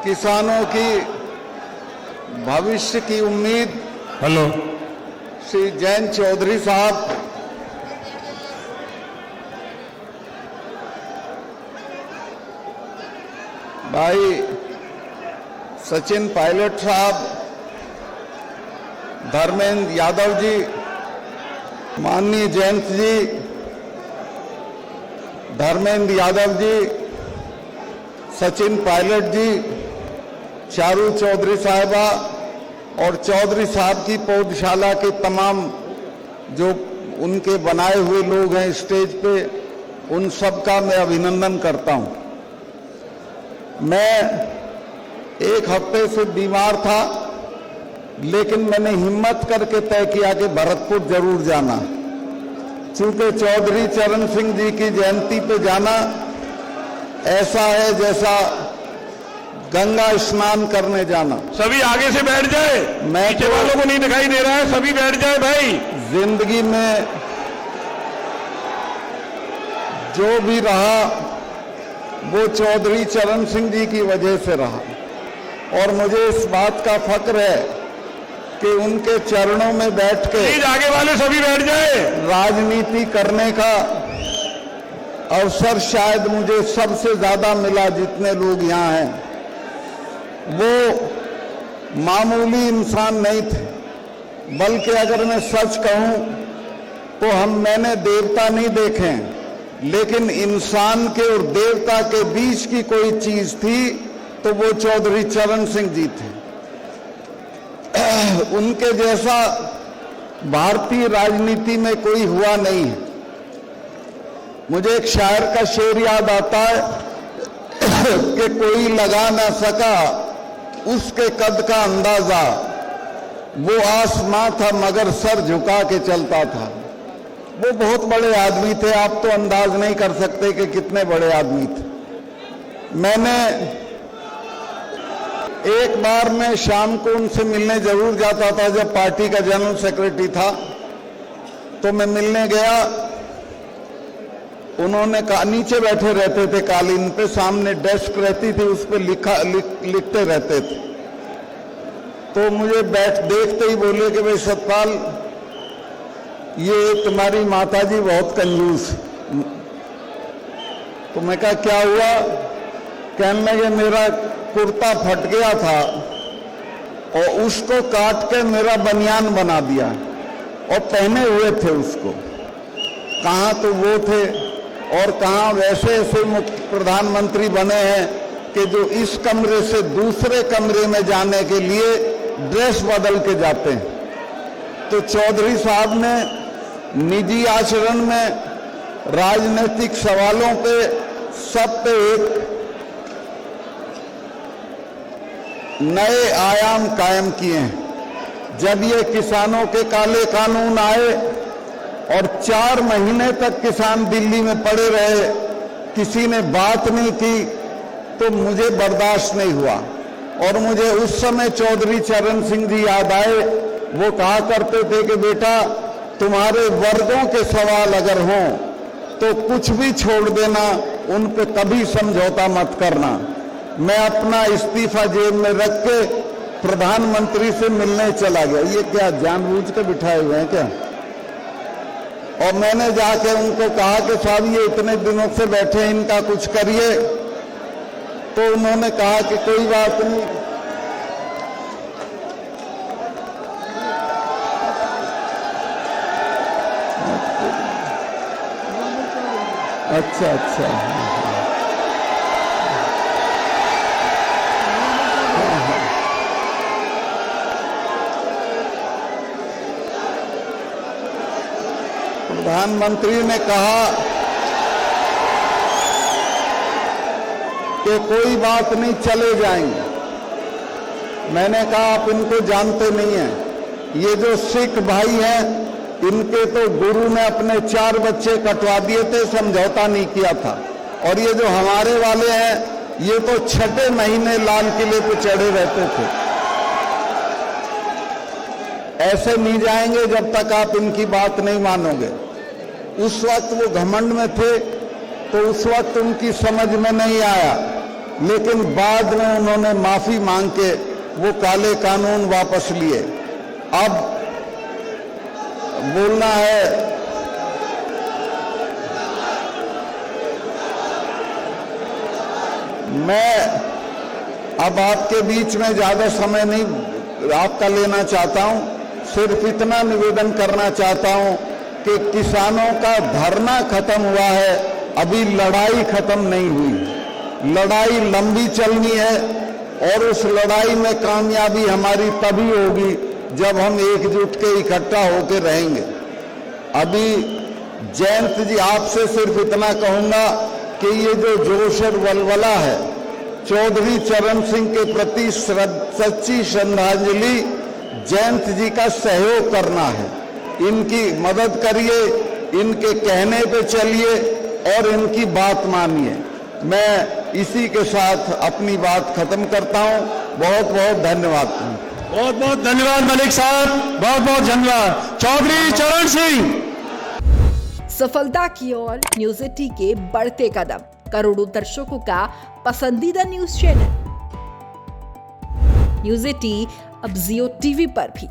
किसानों की भविष्य की उम्मीद हेलो श्री जयंत चौधरी साहब, भाई सचिन पायलट साहब, धर्मेंद्र यादव जी, माननीय जयंत जी, धर्मेंद्र यादव जी, सचिन पायलट जी, चारू चौधरी साहिबा और चौधरी साहब की पौधशाला के तमाम जो उनके बनाए हुए लोग हैं स्टेज पे, उन सब का मैं अभिनंदन करता हूं। मैं एक हफ्ते से बीमार था, लेकिन मैंने हिम्मत करके तय किया कि भरतपुर जरूर जाना, क्योंकि चौधरी चरण सिंह जी की जयंती पे जाना ऐसा है जैसा गंगा स्नान करने जाना। सभी आगे से बैठ जाए, पीछे वालों को नहीं दिखाई दे रहा है, सभी बैठ जाए भाई। जिंदगी में जो भी रहा वो चौधरी चरण सिंह जी की वजह से रहा, और मुझे इस बात का फक्र है कि उनके चरणों में बैठ के आगे वाले सभी बैठ जाए। राजनीति करने का अवसर शायद मुझे सबसे ज्यादा मिला जितने लोग यहाँ हैं। वो मामूली इंसान नहीं थे, बल्कि अगर मैं सच कहूं तो मैंने देवता नहीं देखे, लेकिन इंसान के और देवता के बीच की कोई चीज थी तो वो चौधरी चरण सिंह जी थे। उनके जैसा भारतीय राजनीति में कोई हुआ नहीं है। मुझे एक शायर का शेर याद आता है कि कोई लगा ना सका उसके कद का अंदाजा, वो आसमां था मगर सर झुका के चलता था। वो बहुत बड़े आदमी थे, आप तो अंदाज नहीं कर सकते कि कितने बड़े आदमी थे। मैंने एक बार मैं शाम को उनसे मिलने जरूर जाता था, जब पार्टी का जनरल सेक्रेटरी था तो मैं मिलने गया। उन्होंने नीचे बैठे रहते थे कालीन पे, सामने डेस्क रहती थी, उस पर लिखते रहते थे। तो मुझे देखते ही बोले कि भाई सतपाल, ये तुम्हारी माताजी बहुत कंजूस। तो मैं कहा क्या हुआ? कहने लगे मेरा कुर्ता फट गया था और उसको काट के मेरा बनियान बना दिया, और पहने हुए थे उसको। कहाँ तो वो थे और कहाँ वैसे ऐसे प्रधानमंत्री बने हैं कि जो इस कमरे से दूसरे कमरे में जाने के लिए ड्रेस बदल के जाते हैं। तो चौधरी साहब ने निजी आचरण में, राजनीतिक सवालों पे, सब पे एक नए आयाम कायम किए हैं। जब ये किसानों के काले कानून आए और 4 महीने तक किसान दिल्ली में पड़े रहे, किसी ने बात नहीं की, तो मुझे बर्दाश्त नहीं हुआ। और मुझे उस समय चौधरी चरण सिंह जी याद आए। वो कहा करते थे कि बेटा, तुम्हारे वर्गों के सवाल अगर हों तो कुछ भी छोड़ देना, उन पे कभी समझौता मत करना। मैं अपना इस्तीफा जेब में रख के प्रधानमंत्री से मिलने चला गया। ये क्या जानबूझ के बिठाए हुए हैं क्या? और मैंने जाके उनको कहा कि साहब ये इतने दिनों से बैठे हैं, इनका कुछ करिए। तो उन्होंने कहा कि कोई बात नहीं। अच्छा अच्छा, प्रधानमंत्री ने कहा कि कोई बात नहीं, चले जाएंगे। मैंने कहा आप इनको जानते नहीं हैं, ये जो सिख भाई हैं, इनके तो गुरु ने अपने 4 बच्चे कटवा दिए थे, समझौता नहीं किया था। और ये जो हमारे वाले हैं, ये तो 6ठे महीने लाल किले पे चढ़े रहते थे। ऐसे नहीं जाएंगे जब तक आप इनकी बात नहीं मानोगे। उस वक्त वो घमंड में थे, तो उस वक्त उनकी समझ में नहीं आया। लेकिन बाद में उन्होंने माफी मांग के वो काले कानून वापस लिए। अब बोलना है, मैं अब आपके बीच में ज्यादा समय नहीं आपका लेना चाहता हूं, सिर्फ इतना निवेदन करना चाहता हूं कि किसानों का धरना खत्म हुआ है, अभी लड़ाई खत्म नहीं हुई। लड़ाई लंबी चलनी है और उस लड़ाई में कामयाबी हमारी तभी होगी जब हम एकजुट के इकट्ठा होकर रहेंगे। अभी जयंत जी, आपसे सिर्फ इतना कहूंगा कि ये जो जोश और वलवला है, चौधरी चरण सिंह के प्रति सच्ची श्रद्धांजलि जयंत जी का सहयोग करना है। इनकी मदद करिए, इनके कहने पे चलिए और इनकी बात मानिए। मैं इसी के साथ अपनी बात खत्म करता हूं। बहुत बहुत धन्यवाद। बहुत बहुत धन्यवाद मलिक साहब, बहुत बहुत धन्यवाद। चौधरी चरण सिंह। सफलता की ओर न्यूज 80 के बढ़ते कदम, करोड़ों दर्शकों का पसंदीदा न्यूज चैनल न्यूज 80 अब जियो टीवी पर भी।